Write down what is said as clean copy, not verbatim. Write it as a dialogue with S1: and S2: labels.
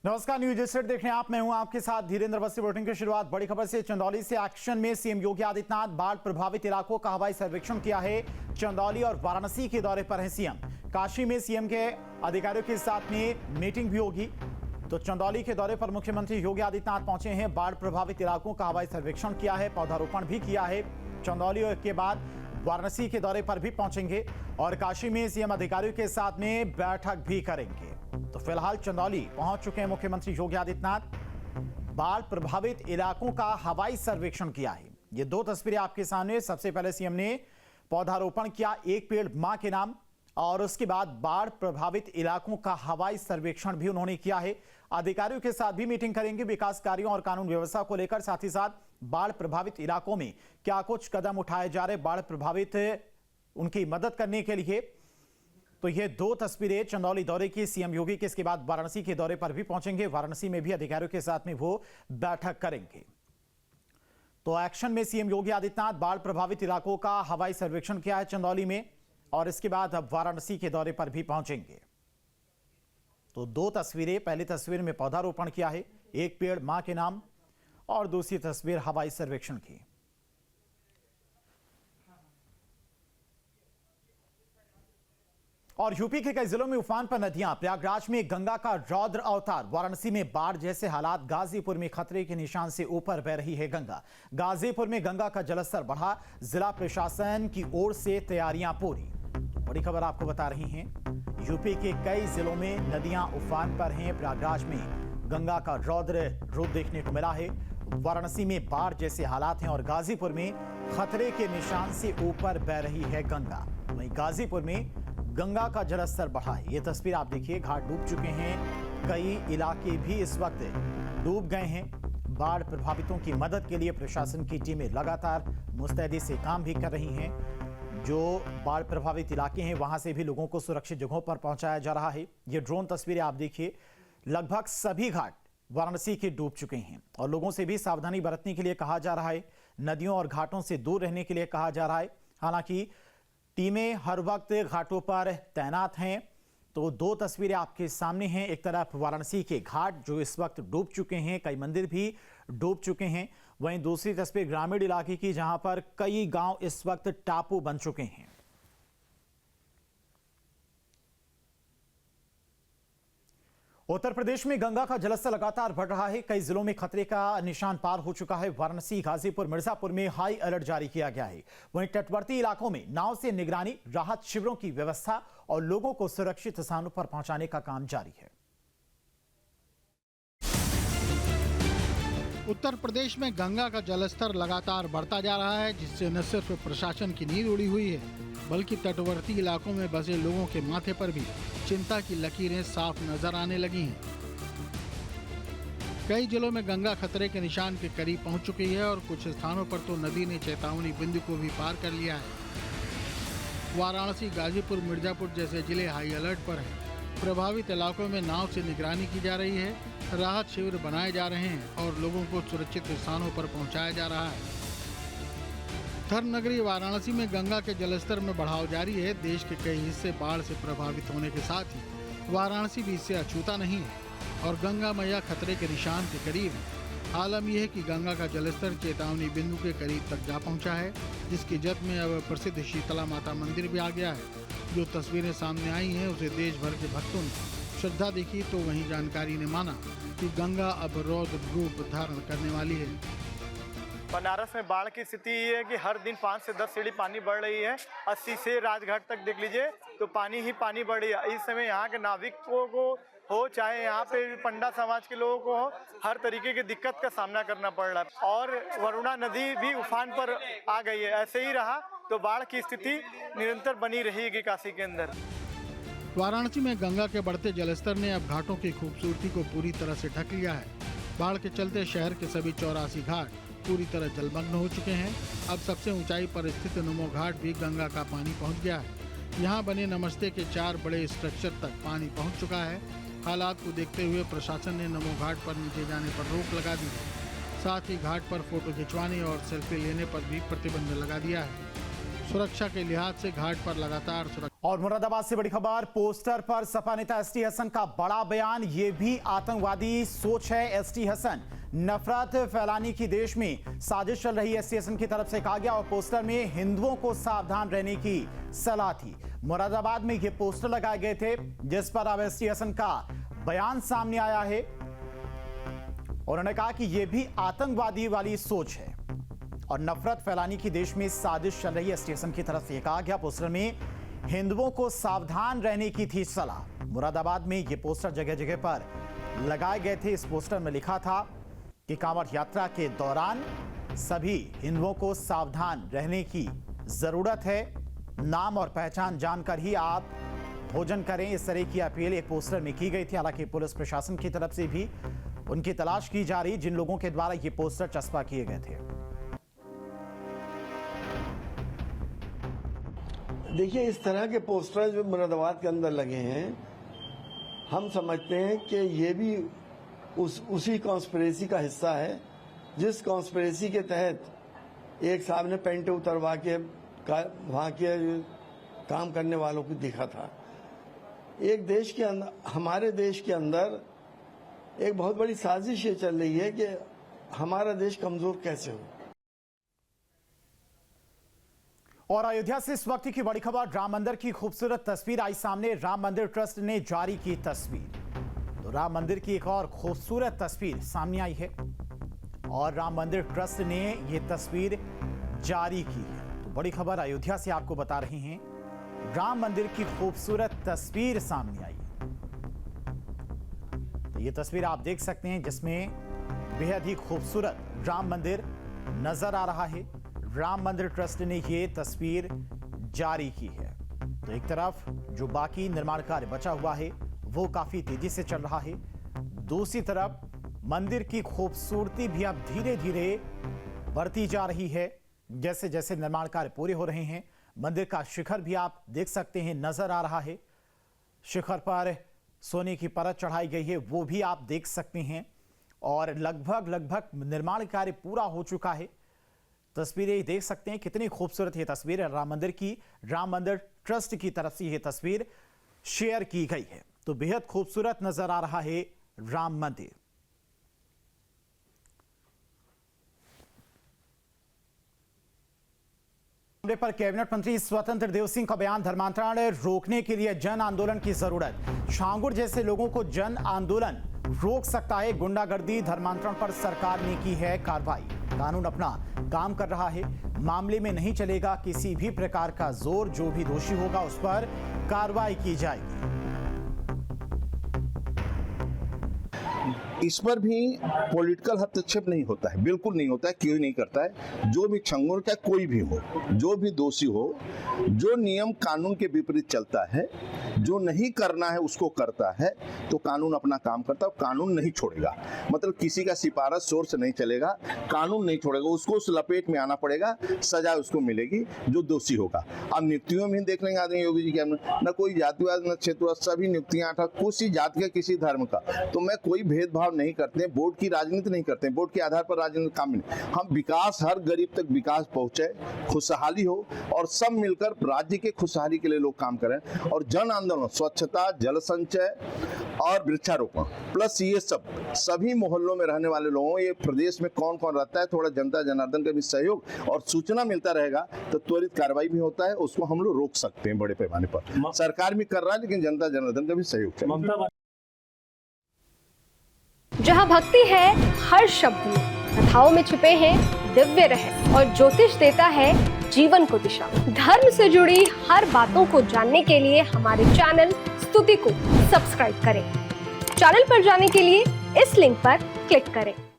S1: नमस्कार, news state देख रहे हैं आप। मैं हूं आपके साथ धीरेन्द्र बस्ती। बुलेटिन की शुरुआत बड़ी खबर से। चंदौली से एक्शन में सीएम योगी आदित्यनाथ बाढ़ प्रभावित इलाकों का हवाई सर्वेक्षण किया है। चंदौली और वाराणसी के दौरे पर हैं सीएम। काशी में सीएम के अधिकारियों के साथ में मीटिंग भी होगी। तो चंदौली के दौरे पर मुख्यमंत्री योगी आदित्यनाथ पहुंचे हैं। बाढ़ प्रभावित इलाकों का हवाई सर्वेक्षण किया है, पौधारोपण भी किया है। चंदौली के बाद वाराणसी के दौरे पर भी पहुंचेंगे और काशी में सीएम अधिकारियों के साथ में बैठक भी करेंगे। तो फिलहाल चंदौली पहुंच चुके हैं मुख्यमंत्री योगी आदित्यनाथ। बाढ़ प्रभावित इलाकों का हवाई सर्वेक्षण किया है। ये दो तस्वीरें आपके सामने। सबसे पहले सीएम ने पौधारोपण किया, एक पेड़ मां के नाम, और उसके बाद बाढ़ प्रभावित इलाकों का हवाई सर्वेक्षण भी उन्होंने किया है। अधिकारियों के साथ भी मीटिंग करेंगे विकास कार्यों और कानून व्यवस्था को लेकर। साथ ही साथ बाढ़ प्रभावित इलाकों में क्या कुछ कदम उठाए जा रहे, बाढ़ प्रभावित उनकी मदद करने के लिए। तो ये दो तस्वीरें चंदौली दौरे की सीएम योगी के। इसके बाद वाराणसी के दौरे पर भी पहुंचेंगे। वाराणसी में भी अधिकारियों के साथ में वो बैठक करेंगे। तो एक्शन में सीएम योगी आदित्यनाथ बाढ़ प्रभावित इलाकों का हवाई सर्वेक्षण किया है चंदौली में, और इसके बाद अब वाराणसी के दौरे पर भी पहुंचेंगे। तो दो तस्वीरें, पहली तस्वीर में पौधारोपण किया है, एक पेड़ मां के नाम, और दूसरी तस्वीर हवाई सर्वेक्षण की। और यूपी के कई जिलों में उफान पर नदियां। प्रयागराज में गंगा का रौद्र अवतार। वाराणसी में बाढ़ जैसे हालात। गाजीपुर में खतरे के निशान से ऊपर बह रही है गंगा। गाजीपुर में गंगा का जलस्तर बढ़ा। जिला प्रशासन की ओर से तैयारियां पूरी। बड़ी खबर आपको बता रही हैं, यूपी के कई जिलों में नदियां उफान पर हैं। प्रयागराज में गंगा का रौद्र रूप देखने को मिला है। वाराणसी में बाढ़ जैसे हालात हैं और गाजीपुर में खतरे के निशान से ऊपर बह रही है गंगा। वहीं गाजीपुर में गंगा का जलस्तर बढ़ा है। ये तस्वीर आप देखिए, घाट डूब चुके हैं। कई इलाके भी इस वक्त डूब गए हैं। बाढ़ प्रभावितों की मदद के लिए प्रशासन की टीमें लगातार मुस्तैदी से काम भी कर रही हैं। जो बाढ़ प्रभावित इलाके हैं वहां से भी लोगों को सुरक्षित जगहों पर पहुंचाया जा रहा है। ये ड्रोन तस्वीरें आप देखिए, लगभग सभी घाट वाराणसी के डूब चुके हैं और लोगों से भी सावधानी बरतने के लिए कहा जा रहा है। नदियों और घाटों से दूर रहने के लिए कहा जा रहा है। हालांकि टीमें हर वक्त घाटों पर तैनात हैं। तो दो तस्वीरें आपके सामने हैं। एक तरफ वाराणसी के घाट जो इस वक्त डूब चुके हैं, कई मंदिर भी डूब चुके हैं। वहीं दूसरी तस्वीर ग्रामीण इलाके की, जहां पर कई गांव इस वक्त टापू बन चुके हैं। उत्तर प्रदेश में गंगा का जलस्तर लगातार बढ़ रहा है। कई जिलों में खतरे का निशान पार हो चुका है। वाराणसी, गाजीपुर, मिर्जापुर में हाई अलर्ट जारी किया गया है। वहीं तटवर्ती इलाकों में नाव से निगरानी, राहत शिविरों की व्यवस्था और लोगों को सुरक्षित स्थानों पर पहुंचाने का काम जारी है।
S2: उत्तर प्रदेश में गंगा का जलस्तर लगातार बढ़ता जा रहा है, जिससे न सिर्फ प्रशासन की नींद उड़ी हुई है, बल्कि तटवर्ती इलाकों में बसे लोगों के माथे पर भी चिंता की लकीरें साफ नजर आने लगी हैं। कई जिलों में गंगा खतरे के निशान के करीब पहुंच चुकी है और कुछ स्थानों पर तो नदी ने चेतावनी बिंदु को भी पार कर लिया है। वाराणसी, गाजीपुर, मिर्जापुर जैसे जिले हाई अलर्ट पर हैं। प्रभावित इलाकों में नाव से निगरानी की जा रही है, राहत शिविर बनाए जा रहे हैं और लोगों को सुरक्षित स्थानों पर पहुंचाया जा रहा है। धर्म नगरी वाराणसी में गंगा के जलस्तर में बढ़ाव जारी है। देश के कई हिस्से बाढ़ से प्रभावित होने के साथ ही वाराणसी भी इससे अछूता नहीं है और गंगा मैया खतरे के निशान के करीब है। आलम यह है कि गंगा का जलस्तर चेतावनी बिंदु के करीब तक जा पहुंचा है, जिसकी जद में अब प्रसिद्ध शीतला माता मंदिर भी आ गया है। जो तस्वीरें सामने आई हैं उसे देश भर के भक्तों ने श्रद्धा देखी, तो वहीं जानकारी ने माना कि गंगा अब रौद्र रूप धारण करने वाली है।
S3: बनारस में बाढ़ की स्थिति ये है कि हर दिन 5 से 10 सीढ़ी पानी बढ़ रही है। 80 से राजघाट तक देख लीजिए तो पानी ही पानी बढ़ रही है। इस समय यहाँ के नाविकों को हो, चाहे यहाँ पे पंडा समाज के लोगों को हो, हर तरीके की दिक्कत का सामना करना पड़ रहा है। और वरुणा नदी भी उफान पर आ गई है। ऐसे ही रहा तो बाढ़ की स्थिति निरंतर बनी रहेगी काशी के अंदर।
S2: वाराणसी में गंगा के बढ़ते जलस्तर ने अब घाटों की खूबसूरती को पूरी तरह से ढक लिया है। बाढ़ के चलते शहर के सभी 84 घाट पूरी तरह जलमग्न हो चुके हैं। अब सबसे ऊंचाई पर स्थित नमो घाट भी गंगा का पानी पहुंच गया है। यहां बने नमस्ते के 4 बड़े स्ट्रक्चर तक पानी पहुंच चुका है। हालात को देखते हुए प्रशासन ने नमो घाट पर नीचे जाने पर रोक लगा दी है। साथ ही घाट पर फोटो खिंचवाने और सेल्फी लेने पर भी प्रतिबंध लगा दिया है। सुरक्षा के लिहाज से घाट पर लगातार सुरक्षा।
S1: और मुरादाबाद से बड़ी खबर, पोस्टर पर सपा नेता एसटी हसन का बड़ा बयान, ये भी आतंकवादी सोच है। एसटी हसन, नफरत फैलाने की देश में साजिश चल रही है, एसटी हसन की तरफ से कहा गया। और पोस्टर में हिंदुओं को सावधान रहने की सलाह थी। मुरादाबाद में ये पोस्टर लगाए गए थे जिस पर अब एसटी हसन का बयान सामने आया है। उन्होंने कहा कि यह भी आतंकवादी वाली सोच है और नफरत फैलाने की देश में साजिश चल रही है। एसटी हसन की तरफ से कहा गया पोस्टर में हिंदुओं को सावधान रहने की थी सलाह। मुरादाबाद में ये पोस्टर जगह जगह पर लगाए गए थे। इस पोस्टर में लिखा था कि कांवड़ यात्रा के दौरान सभी हिंदुओं को सावधान रहने की जरूरत है। नाम और पहचान जानकर ही आप भोजन करें, इस तरह की अपील एक पोस्टर में की गई थी। हालांकि पुलिस प्रशासन की तरफ से भी उनकी तलाश की जा रही, जिन लोगों के द्वारा ये पोस्टर चस्पा किए गए थे।
S4: देखिए, इस तरह के पोस्टर जो मुरादाबाद के अंदर लगे हैं, हम समझते हैं कि ये भी उसी कॉन्स्पिरेसी का हिस्सा है जिस कॉन्स्पिरेसी के तहत एक साहब ने पेंट उतरवा के वहाँ के काम करने वालों को दिखा था। एक देश के अंदर, हमारे देश के अंदर एक बहुत बड़ी साजिश ये चल रही है कि हमारा देश कमजोर कैसे हो।
S1: और अयोध्या से इस वक्त की बड़ी खबर, राम मंदिर की खूबसूरत तस्वीर आई सामने। राम मंदिर ट्रस्ट ने जारी की तस्वीर, तो राम मंदिर की एक और खूबसूरत तस्वीर सामने आई है और राम मंदिर ट्रस्ट ने यह तस्वीर जारी की है। तो बड़ी खबर अयोध्या से आपको बता रहे हैं, राम मंदिर की खूबसूरत तस्वीर सामने आई है। तो ये तस्वीर आप देख सकते हैं जिसमें बेहद ही खूबसूरत राम मंदिर नजर आ रहा है। राम मंदिर ट्रस्ट ने ये तस्वीर जारी की है। तो एक तरफ जो बाकी निर्माण कार्य बचा हुआ है वो काफी तेजी से चल रहा है, दूसरी तरफ मंदिर की खूबसूरती भी अब धीरे धीरे बढ़ती जा रही है। जैसे जैसे निर्माण कार्य पूरे हो रहे हैं, मंदिर का शिखर भी आप देख सकते हैं नजर आ रहा है। शिखर पर सोने की परत चढ़ाई गई है, वो भी आप देख सकते हैं। और लगभग निर्माण कार्य पूरा हो चुका है। तस्वीरें देख सकते हैं कितनी खूबसूरत ये तस्वीर है राम मंदिर की। राम मंदिर ट्रस्ट की तरफ से ये तस्वीर शेयर की गई है। तो बेहद खूबसूरत नजर आ रहा है राम मंदिर। मामले पर कैबिनेट मंत्री स्वतंत्र देव सिंह का बयान, धर्मांतरण रोकने के लिए जन आंदोलन की जरूरत। छांगुर जैसे लोगों को जन आंदोलन रोक सकता है। गुंडागर्दी, धर्मांतरण पर सरकार ने की है कार्रवाई। कानून अपना काम कर रहा है, मामले में नहीं चलेगा किसी भी प्रकार का जोर। जो भी दोषी होगा उस पर कार्रवाई की जाएगी।
S5: इस पर भी पॉलिटिकल हस्तक्षेप नहीं होता है, बिल्कुल नहीं होता है। क्यों नहीं करता है? जो भी छंगुर का कोई भी हो, जो भी दोषी हो, जो नियम कानून के विपरीत चलता है, जो नहीं करना है उसको करता है, तो कानून अपना काम करता है। कानून नहीं छोड़ेगा, मतलब किसी का सिफारिश जोर से नहीं चलेगा, कानून नहीं छोड़ेगा, उसको उस लपेट में आना पड़ेगा, सजा उसको मिलेगी जो दोषी होगा। अब नियुक्तियों में देख लेंगे आदमी योगी जी के, न कोई जातिवाद न क्षेत्रवाद, सभी नियुक्तियां किसी जाति का किसी धर्म का। तो मैं कोई भेदभाव नहीं करते, वोट की राजनीति नहीं करते, वोट के आधार पर राजनीति काम नहीं। हम विकास, हर गरीब तक विकास पहुंचे, खुशहाली हो और सब मिलकर राज्य के खुशहाली के लिए लोग काम करें। और जन आंदोलन, स्वच्छता, जल संचय और वृक्षारोपण प्लस ये सब सभी मोहल्लों में रहने वाले लोगों, ये प्रदेश में कौन कौन रहता है, थोड़ा जनता जनार्दन का भी सहयोग और सूचना मिलता रहेगा तो त्वरित कार्रवाई भी होता है। उसको हम लोग रोक सकते हैं बड़े पैमाने पर। सरकार भी कर रहा है लेकिन जनता जनार्दन का भी सहयोग चाहिए।
S6: जहाँ भक्ति है हर शब्द में, कथाओं में छुपे हैं दिव्य रहस्य और ज्योतिष देता है जीवन को दिशा। धर्म से जुड़ी हर बातों को जानने के लिए हमारे चैनल स्तुति को सब्सक्राइब करें। चैनल पर जाने के लिए इस लिंक पर क्लिक करें।